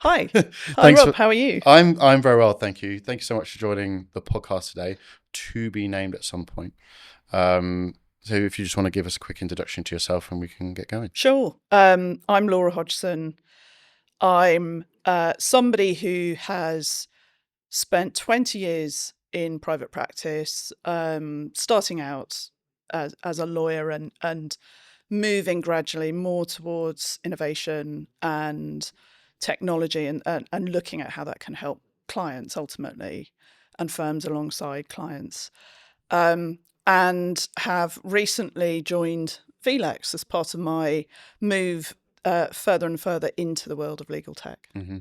Hi. Hi, Thanks Rob. for. How are you? I'm very well, thank you. Thank you so much for joining the podcast today. To be named at some point. So if you just want to give us a quick introduction to yourself, and we can get going. Sure. I'm Laura Hodgson. I'm somebody who has spent 20 years in private practice, starting out as a lawyer and moving gradually more towards innovation and technology and looking at how that can help clients ultimately and firms alongside clients. And have recently joined VLEX as part of my move further and further into the world of legal tech. hmm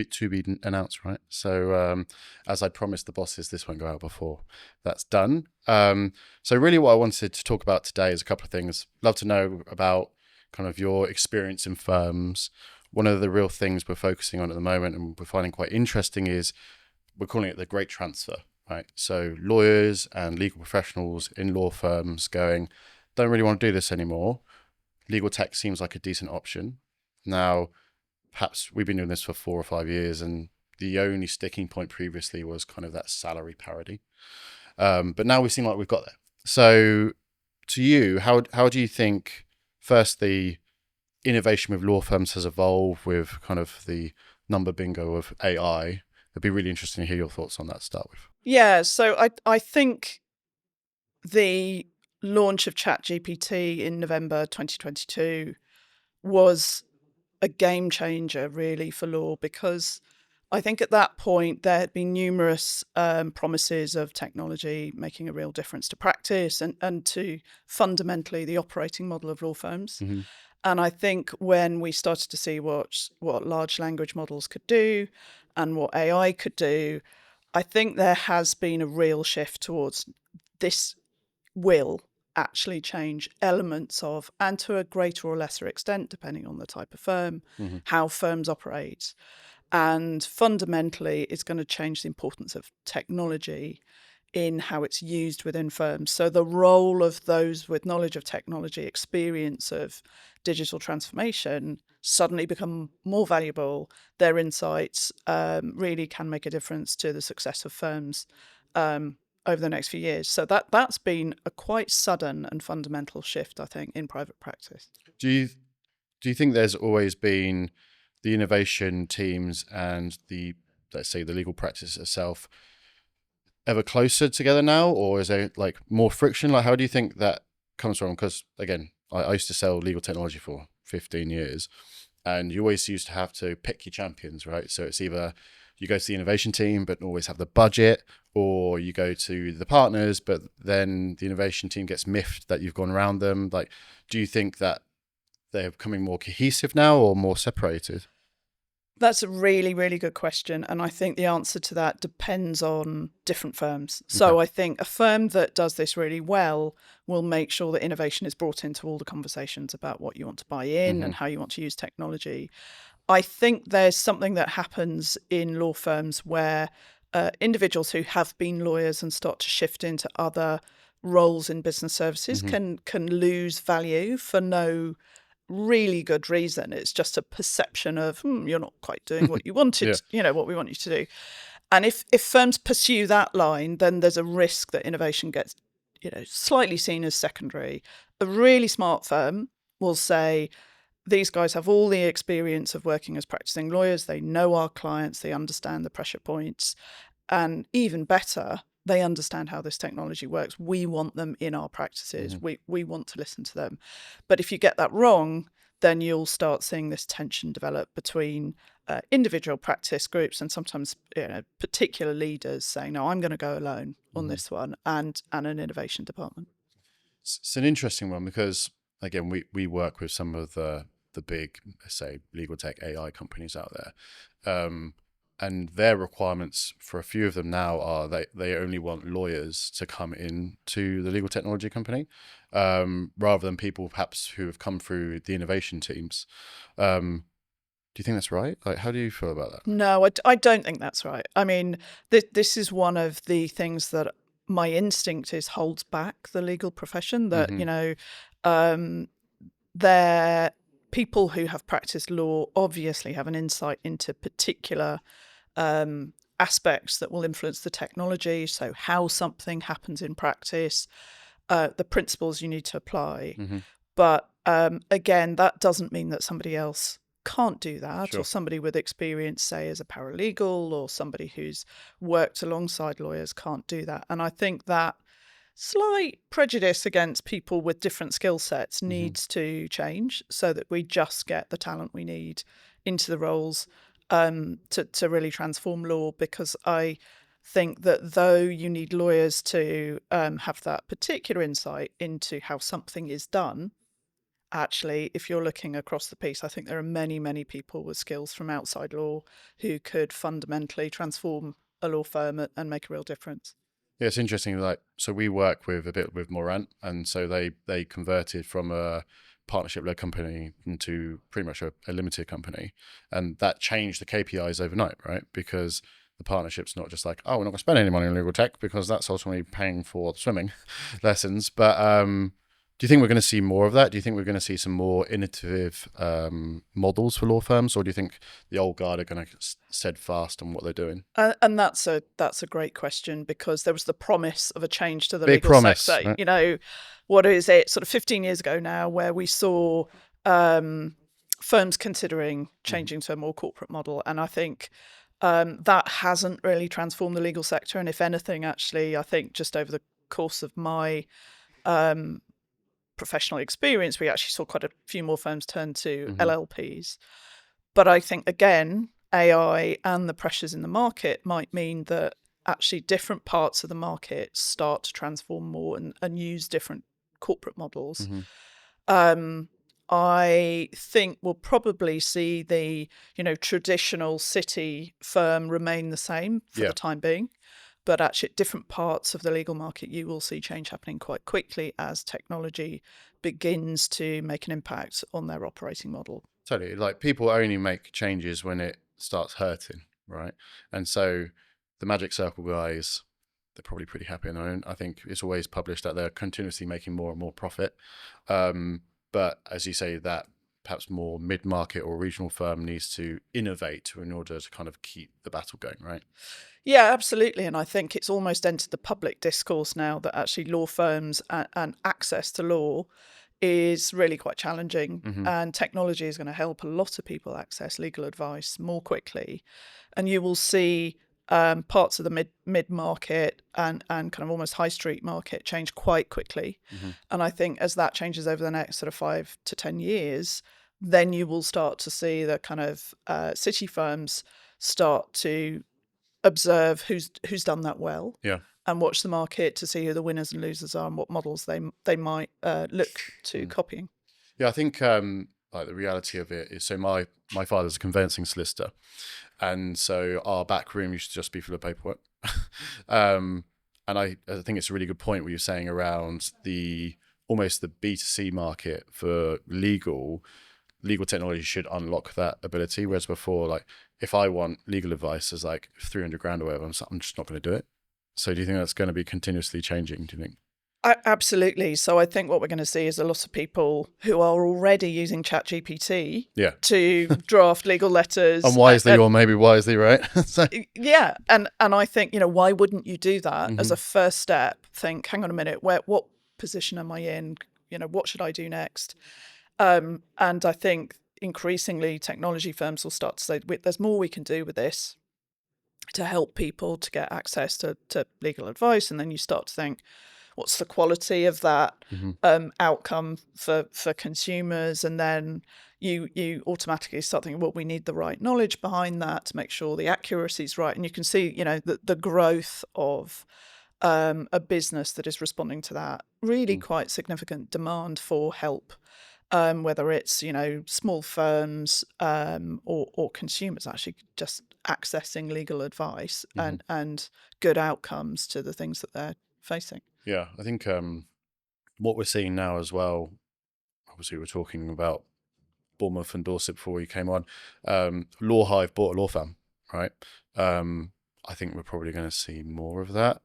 to be announced, right? So as I promised the bosses, this won't go out before that's done. So really, what I wanted to talk about today is a couple of things. Love to know about kind of your experience in firms. One of the real things we're focusing on at the moment, and we're finding quite interesting, is we're calling it the great transfer, right? So lawyers and legal professionals in law firms going, don't really want to do this anymore. Legal tech seems like a decent option. Now, perhaps we've been doing this for 4 or 5 years, and the only sticking point previously was kind of that salary parity. But now we seem like we've got there. So to you, how do you think, first, the innovation with law firms has evolved with kind of the number bingo of AI? It'd be really interesting to hear your thoughts on that to start with. Yeah, so I think the launch of ChatGPT in November 2022 was a game changer really for law, because I think at that point there had been numerous promises of technology making a real difference to practice and to fundamentally the operating model of law firms. Mm-hmm. And I think when we started to see what large language models could do and what AI could do, I think there has been a real shift towards this will actually change elements of, and to a greater or lesser extent, depending on the type of firm, Mm-hmm. how firms operate. And fundamentally, it's going to change the importance of technology in how it's used within firms. So the role of those with knowledge of technology, experience of digital transformation, suddenly become more valuable. Their insights really can make a difference to the success of firms over the next few years. So that's been a quite sudden and fundamental shift, I think, in private practice. Do you do you think there's always been the innovation teams and the, let's say, the legal practice itself ever closer together now, or is there like more friction? Like, how do you think that comes from? Because again, I used to sell legal technology for 15 years, and you always used to have to pick your champions, right? So it's either you go to the innovation team but always have the budget, or you go to the partners, but then the innovation team gets miffed that you've gone around them. Like, do you think that they're becoming more cohesive now or more separated? That's a really, really good question. And I think the answer to that depends on different firms. Okay. So I think a firm that does this really well will make sure that innovation is brought into all the conversations about what you want to buy in Mm-hmm. and how you want to use technology. I think there's something that happens in law firms where individuals who have been lawyers and start to shift into other roles in business services Mm-hmm. can lose value for no really good reason. It's just a perception of you're not quite doing what you Yeah. wanted, what we want you to do. And if firms pursue that line, then there's a risk that innovation gets, slightly seen as secondary. A really smart firm will say, these guys have all the experience of working as practicing lawyers. They know our clients. They understand the pressure points. And even better, they understand how this technology works. We want them in our practices. Mm-hmm. We want to listen to them. But if you get that wrong, then you'll start seeing this tension develop between individual practice groups and sometimes particular leaders saying, no, I'm going to go alone on Mm-hmm. this one, and an innovation department. It's an interesting one because again, we work with some of the big, let's say, legal tech AI companies out there, and their requirements for a few of them now are they only want lawyers to come in to the legal technology company, rather than people perhaps who have come through the innovation teams. Do you think that's right? Like, how do you feel about that? No, I don't think that's right. I mean, this is one of the things that my instinct is holds back the legal profession, that, Mm-hmm. um, there people who have practiced law obviously have an insight into particular aspects that will influence the technology. So how something happens in practice, the principles you need to apply. Hmm. But again, that doesn't mean that somebody else can't do that, or Sure. somebody with experience, say as a paralegal, or somebody who's worked alongside lawyers can't do that. And I think that slight prejudice against people with different skill sets Hmm. needs to change so that we just get the talent we need into the roles to really transform law. Because I think that though you need lawyers to have that particular insight into how something is done, actually, if you're looking across the piece, I think there are many, many people with skills from outside law who could fundamentally transform a law firm and make a real difference. Yeah, it's interesting. Like, so we work with a bit with Morant, and so they converted from a partnership-led company into pretty much a limited company, and that changed the KPIs overnight, right? Because the partnership's not just like, oh, we're not going to spend any money on legal tech because that's ultimately paying for the swimming lessons. But do you think we're going to see more of that? Do you think we're going to see some more innovative models for law firms, or do you think the old guard are going to steadfast on what they're doing? And that's a great question, because there was the promise of a change to the Big legal promise, sector. right? What is it? Sort of 15 years ago now, where we saw firms considering Mhm. changing to a more corporate model, and I think that hasn't really transformed the legal sector. And if anything, actually, I think just over the course of my professional experience, we actually saw quite a few more firms turn to Mhm. LLPs. But I think, again, AI and the pressures in the market might mean that actually different parts of the market start to transform more and use different corporate models. Mhm. Um, I think we'll probably see the traditional city firm remain the same for Yeah, the time being, but actually at different parts of the legal market, you will see change happening quite quickly as technology begins to make an impact on their operating model. totally. Like, people only make changes when it starts hurting, right? And so the Magic Circle guys, they're probably pretty happy on their own. I think it's always published that they're continuously making more and more profit. Um, but as you say, that perhaps more mid-market or regional firm needs to innovate in order to kind of keep the battle going, right? Yeah, absolutely. And I think it's almost entered the public discourse now that actually law firms and access to law is really quite challenging. Hmm. And technology is going to help a lot of people access legal advice more quickly. And you will see parts of the mid market and kind of almost high street market change quite quickly. Hmm. And I think as that changes over the next sort of 5 to 10 years, then you will start to see the kind of city firms start to observe who's done that well, Yeah. and watch the market to see who the winners and losers are and what models they might look to Mm. copying. Yeah, I think like the reality of it is, so my father's a conveyancing solicitor, and so our back room used to just be full of paperwork. um, and I think it's a really good point what you're saying around the almost the B2C market for legal technology should unlock that ability. Whereas before, like, if I want legal advice as like 300 grand or whatever, I'm just not going to do it. So do you think that's going to be continuously changing? Do you think? Absolutely. So I think what we're going to see is a lot of people who are already using ChatGPT Yeah. to draft legal letters. Unwisely or maybe wisely, right? So, Yeah, and I think why wouldn't you do that as mhm. a first step? Think, hang on a minute, what position am I in? What should I do next? And I think increasingly technology firms will start to say, there's more we can do with this to help people to get access to legal advice. And then you start to think, what's the quality of that Mhm. outcome for consumers? And then you automatically start thinking, well, we need the right knowledge behind that to make sure the accuracy is right. And you can see, the growth of a business that is responding to that really Mm. quite significant demand for help, whether it's small firms or consumers actually just accessing legal advice Mhm. and good outcomes to the things that they're facing. Yeah, I think what we're seeing now as well. Obviously, we're talking about Bournemouth and Dorset before we came on. Law Hive bought a law firm, right? I think we're probably going to see more of that.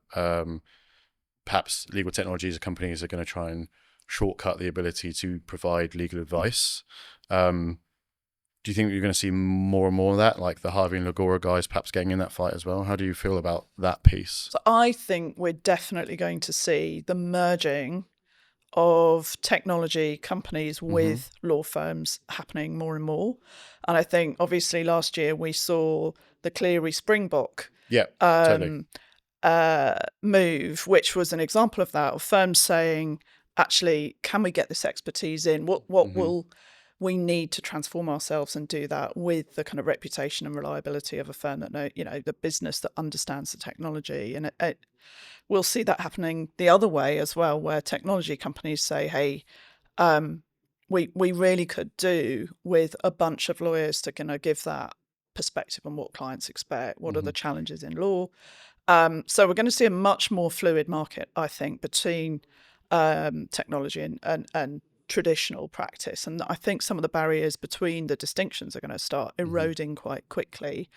Perhaps legal technologies companies are going to try and shortcut the ability to provide legal advice. Do you think you're going to see more and more of that, like the Harvey and Lagora guys perhaps getting in that fight as well? How do you feel about that piece? So I think we're definitely going to see the merging of technology companies Mm-hmm. with law firms happening more and more. And I think obviously last year we saw the Cleary Springbok Yeah, totally. um, move, which was an example of that, of firms saying, actually, can we get this expertise in? What Mm-hmm. will we need to transform ourselves and do that with the kind of reputation and reliability of a firm that the business that understands the technology, and we'll see that happening the other way as well, where technology companies say, hey, we really could do with a bunch of lawyers to kind of give that perspective on what clients expect, what are Mm-hmm. the challenges in law. So we're going to see a much more fluid market, I think, between technology and traditional practice. And I think some of the barriers between the distinctions are going to start Mm-hmm. eroding quite quickly.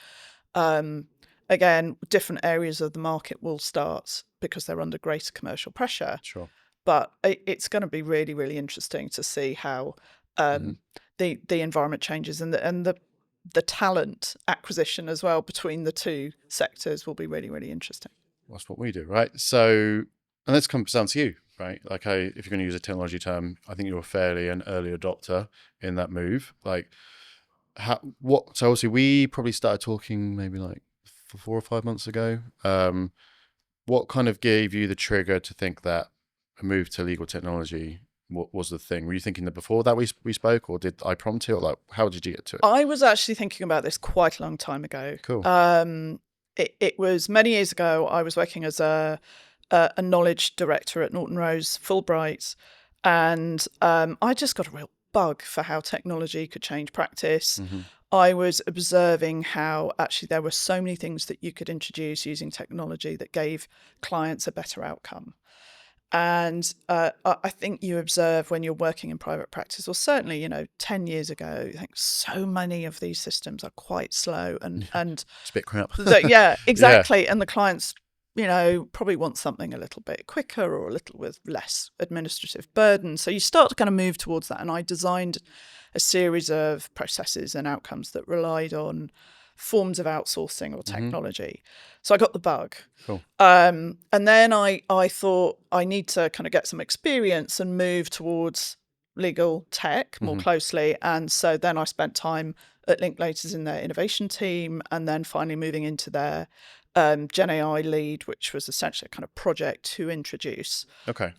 Again, different areas of the market will start because they're under greater commercial pressure. Sure. But it's going to be really, really interesting to see how Mm-hmm. the environment changes, and the talent acquisition as well between the two sectors will be really, really interesting. That's what we do, right? So, and this comes down to you, right? Like, if you're going to use a technology term, I think you're fairly an early adopter in that move. Like, so obviously we probably started talking maybe like 4 or 5 months ago. What kind of gave you the trigger to think that a move to legal technology was the thing? Were you thinking that before that we spoke, or did I prompt you, or like how did you get to it? I was actually thinking about this quite a long time ago. Cool. It was many years ago. I was working as a knowledge director at Norton Rose Fulbright, and I just got a real bug for how technology could change practice. Mm-hmm. I was observing how actually there were so many things that you could introduce using technology that gave clients a better outcome. And I think you observe when you're working in private practice, or certainly, 10 years ago, I think so many of these systems are quite slow and It's a bit crap. yeah, Yeah. exactly. And the clients, probably want something a little bit quicker or a little with less administrative burden. So you start to kind of move towards that. And I designed a series of processes and outcomes that relied on forms of outsourcing or Mm-hmm. technology. So I got the bug. Cool. And then I thought I need to kind of get some experience and move towards legal tech more Mm-hmm. closely. And so then I spent time at Linklaters in their innovation team, and then finally moving into their Gen AI lead, which was essentially a kind of project to introduce Okay.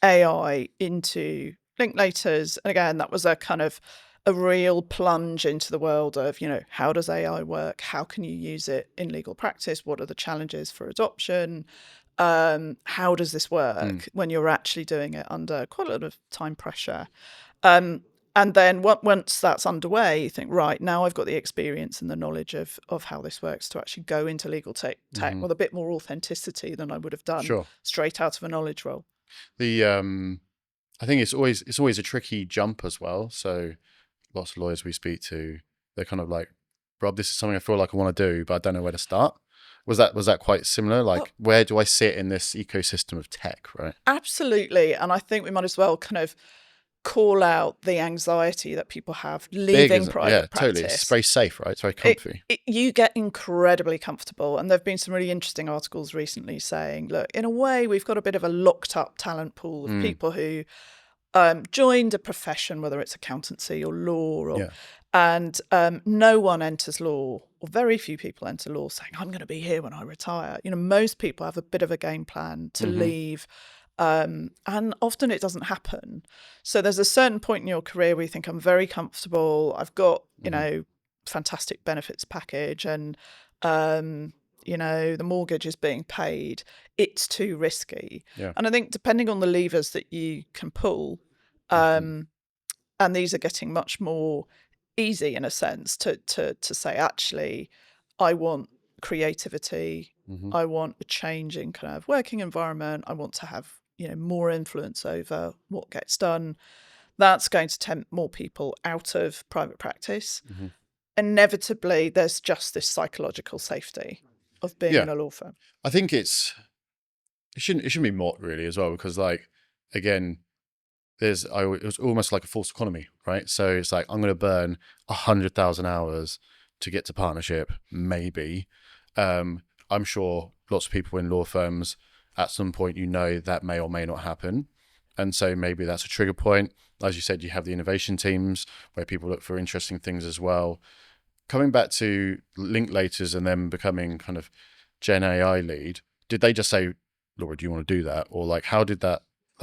AI into Linklaters. And again, that was a kind of a real plunge into the world of, how does AI work? How can you use it in legal practice? What are the challenges for adoption? How does this Mm. work when you're actually doing it under quite a lot of time pressure? And then once that's underway, you think, right, now I've got the experience and the knowledge of how this works to actually go into legal tech Mm-hmm. with a bit more authenticity than I would have done Sure. straight out of a knowledge role. The I think it's always a tricky jump as well. So lots of lawyers we speak to, they're kind of like, Rob, this is something I feel like I want to do, but I don't know where to start. Was that quite similar? Oh, Like, where do I sit in this ecosystem of tech, right? absolutely. And I think we might as well kind of call out the anxiety that people have Big leaving as yeah, private totally. It's practice. very safe, right? It's very comfy. You get incredibly comfortable. And there have been some really interesting articles recently saying, look, in a way, we've got a bit of a locked up talent pool of Mm. people who joined a profession, whether it's accountancy or law, Yeah. and no one enters law, or very few people enter law saying, I'm going to be here when I retire. Most people have a bit of a game plan to Mm-hmm. leave. And often it doesn't happen. So there's a certain point in your career where you think, I'm very comfortable. I've got, Mm-hmm. fantastic benefits package, and, the mortgage is being paid. It's too risky. Yeah. And I think depending on the levers that you can pull, Mm-hmm. and these are getting much more easy in a sense to say, actually, I want creativity. Mm-hmm. I want a change in kind of working environment. I want to have, more influence over what gets done. That's going to tempt more people out of private practice. Mm-hmm. Inevitably, there's just this psychological safety of being Yeah. in a law firm. I think it shouldn't be mocked really as well, because like again, it was almost like a false economy, right? So it's like I'm going to burn 100,000 hours to get to partnership, maybe. I'm sure lots of people in law firms at some point, that may or may not happen, and so maybe that's a trigger point. As you said, you have the innovation teams where people look for interesting things as well. Coming back to Linklaters and then becoming kind of Gen AI lead, did they just say, Laura, do you want to do that? Or like, how did that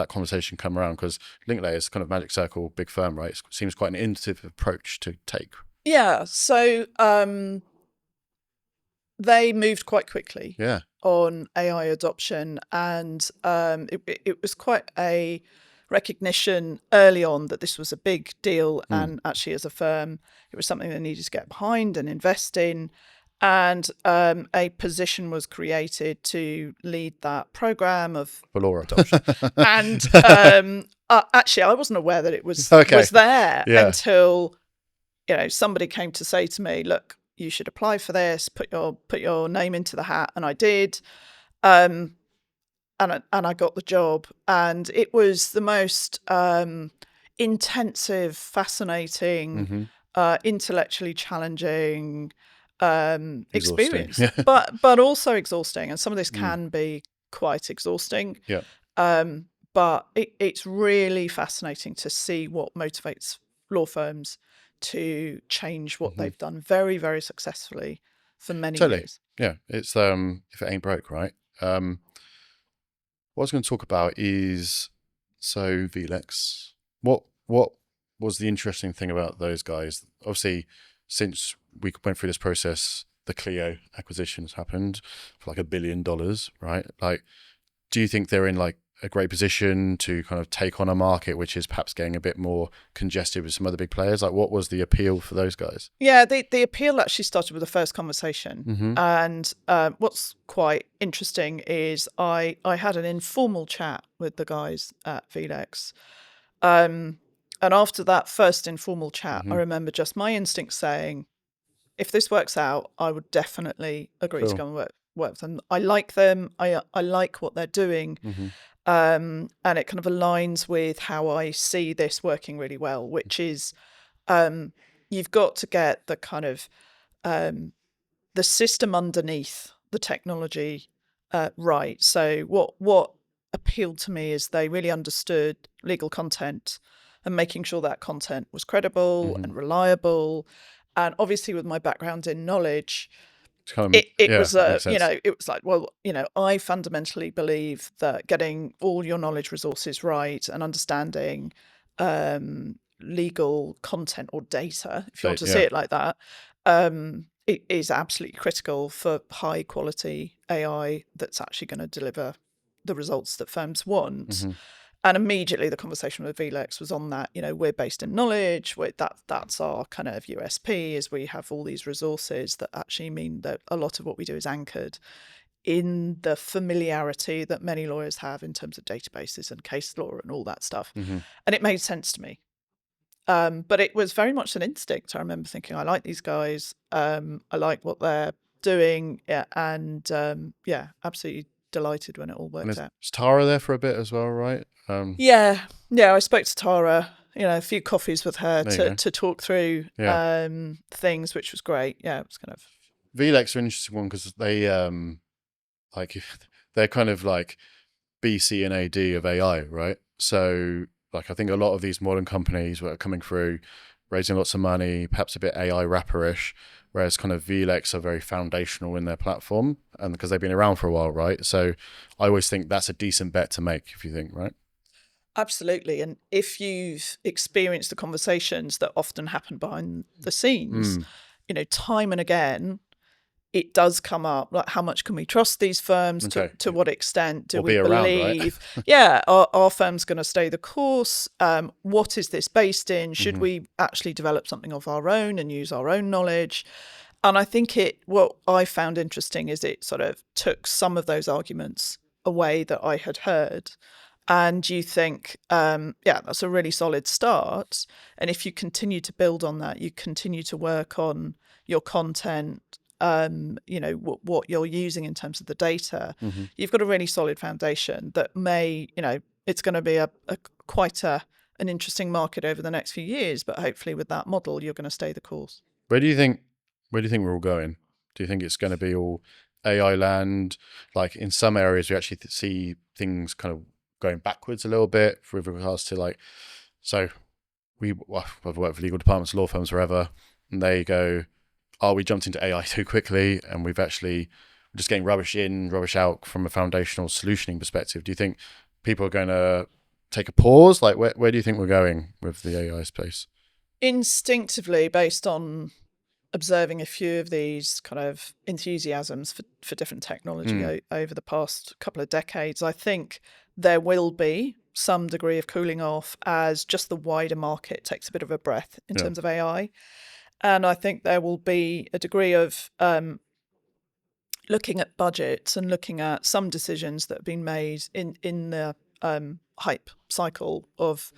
conversation come around? Because Linklater is kind of Magic Circle, big firm, right? It seems quite an innovative approach to take. Yeah. So they moved quite quickly Yeah. on AI adoption, and it was quite a recognition early on that this was a big deal, and actually as a firm it was something they needed to get behind and invest in, and a position was created to lead that program of For Laura. adoption. And actually I wasn't aware that it was Okay. there Yeah. until somebody came to say to me, look, you should apply for this, put your name into the hat. And I did. And I got the job. And it was the most intensive, fascinating, intellectually challenging Exhausting. experience. Yeah. But also exhausting. And some of this can be quite exhausting. Yeah. But it's really fascinating to see what motivates law firms to change what they've done very, very successfully for many Totally. years. Yeah. It's if it ain't broke, right? What I was going to talk about is VLEX. What was the interesting thing about those guys? Obviously, since we went through this process, the Clio acquisition has happened for like $1 billion, right? Like, do you think they're in like a great position to kind of take on a market which is perhaps getting a bit more congested with some other big players? Like, what was the appeal for those guys? Yeah, the appeal actually started with the first conversation. And what's quite interesting is I had an informal chat with the guys at VLEX. And after that first informal chat, I remember just my instinct saying, if this works out, I would definitely agree to Cool. go and work with them. I like them. I like what they're doing. And it kind of aligns with how I see this working really well, which is you've got to get the kind of the system underneath the technology right. So what appealed to me is they really understood legal content and making sure that content was credible and reliable. And obviously, with my background in knowledge, Kind of, it was makes sense. it was like, well, I fundamentally believe that getting all your knowledge resources right and understanding legal content or data, if you want to see it like that, it is absolutely critical for high quality AI that's actually going to deliver the results that firms want. And immediately the conversation with VLEX was on that. We're based in knowledge. That's our kind of USP, is we have all these resources that actually mean that a lot of what we do is anchored in the familiarity that many lawyers have in terms of databases and case law and all that stuff. And it made sense to me. But it was very much an instinct. I remember thinking, I like these guys. I like what they're doing. Yeah, and absolutely delighted when it all worked out. Was Tara there for a bit as well, right? Yeah. I spoke to Tara. A few coffees with her to talk through things, which was great. Yeah, it was kind of. VLEX are an interesting one because they they're kind of like BC and AD of AI, right? So like I think a lot of these modern companies were coming through, raising lots of money, perhaps a bit AI rapperish, whereas kind of VLEX are very foundational in their platform, and because they've been around for a while, right? So I always think that's a decent bet to make if you think, right? Absolutely. And if you've experienced the conversations that often happen behind the scenes, time and again, it does come up, like, how much can we trust these firms? To what extent do we believe? Right? Are firms going to stay the course? What is this based in? Should we actually develop something of our own and use our own knowledge? And I think what I found interesting is it sort of took some of those arguments away that I had heard. And you think, that's a really solid start. And if you continue to build on that, you continue to work on your content, what you're using in terms of the data, you've got a really solid foundation that may, it's going to be a quite an interesting market over the next few years. But hopefully, with that model, you're going to stay the course. Where do you think we're all going? Do you think it's going to be all AI land? Like in some areas, we actually see things kind of going backwards a little bit with regards to like, so I've worked for legal departments, law firms forever, and they go, "Oh, we jumped into AI too quickly, and we're just getting rubbish in, rubbish out from a foundational solutioning perspective." Do you think people are going to take a pause? Like, where do you think we're going with the AI space? Instinctively, based on observing a few of these kind of enthusiasms for different technology over the past couple of decades, I think there will be some degree of cooling off as just the wider market takes a bit of a breath in Yeah. terms of AI. And I think there will be a degree of looking at budgets and looking at some decisions that have been made in the hype cycle of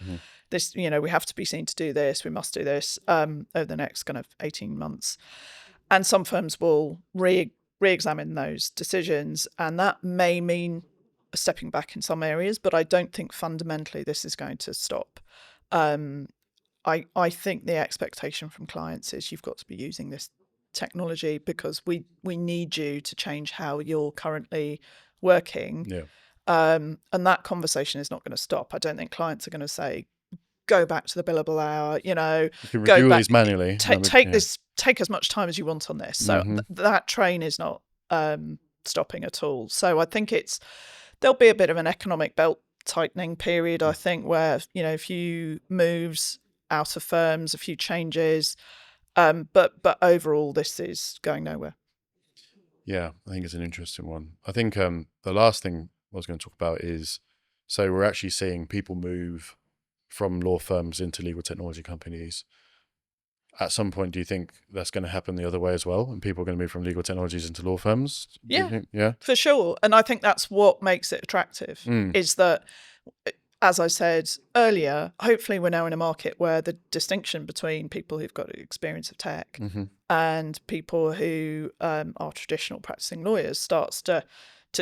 this, we have to be seen to do this, we must do this over the next kind of 18 months. And some firms will re-examine those decisions, and that may mean stepping back in some areas, but I don't think fundamentally this is going to stop. I think the expectation from clients is you've got to be using this technology because we need you to change how you're currently working. Yeah. And that conversation is not going to stop. I don't think clients are going to say, go back to the billable hour, You can go review all back, these manually. take as much time as you want on this. So that train is not stopping at all. So I think there'll be a bit of an economic belt tightening period, I think, where, a few moves out of firms, a few changes. But overall, this is going nowhere. Yeah, I think it's an interesting one. I think the last thing I was going to talk about is, so we're actually seeing people move from law firms into legal technology companies. At some point, do you think that's going to happen the other way as well? And people are going to move from legal technologies into law firms? Yeah, for sure. And I think that's what makes it attractive, is that, as I said earlier, hopefully we're now in a market where the distinction between people who've got experience of tech and people who are traditional practicing lawyers starts to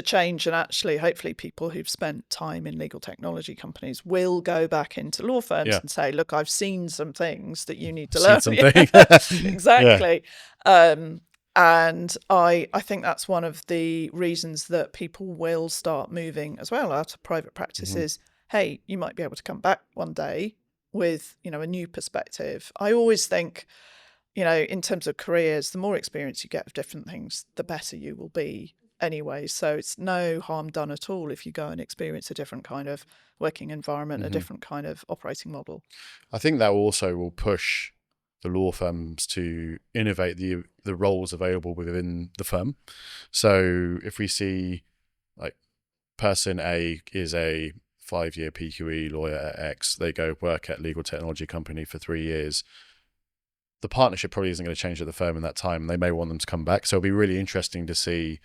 change, and actually hopefully people who've spent time in legal technology companies will go back into law firms and say, look, I've seen some things that you need to learn. Exactly. And I think that's one of the reasons that people will start moving as well out of private practices. Hey, you might be able to come back one day with, a new perspective. I always think, in terms of careers, the more experience you get of different things, the better you will be anyway. So it's no harm done at all if you go and experience a different kind of working environment, a different kind of operating model. I think that also will push the law firms to innovate the roles available within the firm. So if we see like person A is a 5-year PQE lawyer at X, they go work at legal technology company for 3 years. The partnership probably isn't going to change at the firm in that time. They may want them to come back. So it'll be really interesting to see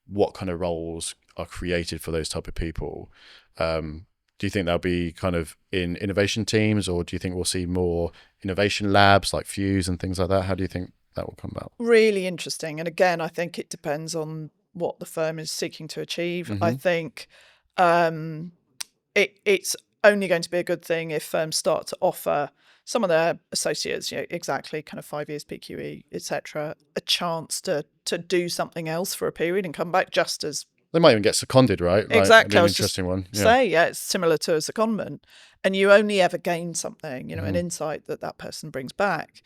what kind of roles are created for those type of people. Do you think they'll be kind of in innovation teams, or do you think we'll see more innovation labs like Fuse and things like that? How do you think that will come about? Really interesting. And again, I think it depends on what the firm is seeking to achieve. I think it's only going to be a good thing if firms start to offer some of their associates, exactly kind of 5 years PQE, etc., a chance to do something else for a period and come back just as. They might even get seconded, right? Exactly. An interesting one. It's similar to a secondment, and you only ever gain something, an insight that person brings back.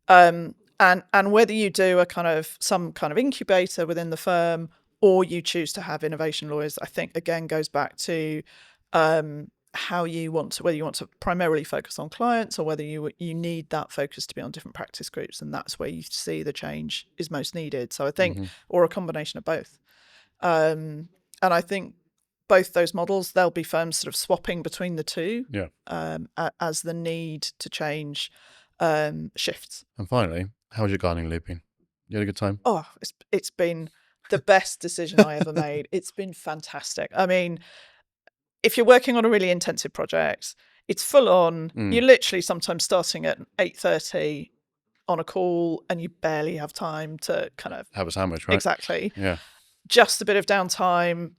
And whether you do some kind of incubator within the firm or you choose to have innovation lawyers, I think again goes back to how you want to, whether you want to primarily focus on clients or whether you need that focus to be on different practice groups, and that's where you see the change is most needed. So I think, or a combination of both. And I think both those models, there'll be firms sort of swapping between the two as the need to change shifts. And finally, how's your gardening leave been? You had a good time? Oh, it's been the best decision I ever made. It's been fantastic. I mean, if you're working on a really intensive project, it's full on. You're literally sometimes starting at 8:30 on a call and you barely have time to kind of have a sandwich, right? Exactly. Yeah. Just a bit of downtime.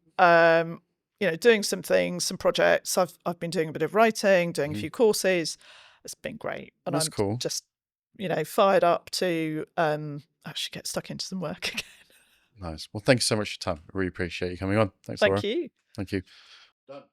doing some things, some projects. I've been doing a bit of writing, doing a Mhm. few courses. It's been great, and That's I'm cool. just fired up to actually get stuck into some work again. Nice. Well, thank you so much for your time. I really appreciate you coming on. Thanks, Thank Laura. you. Thank you. Done.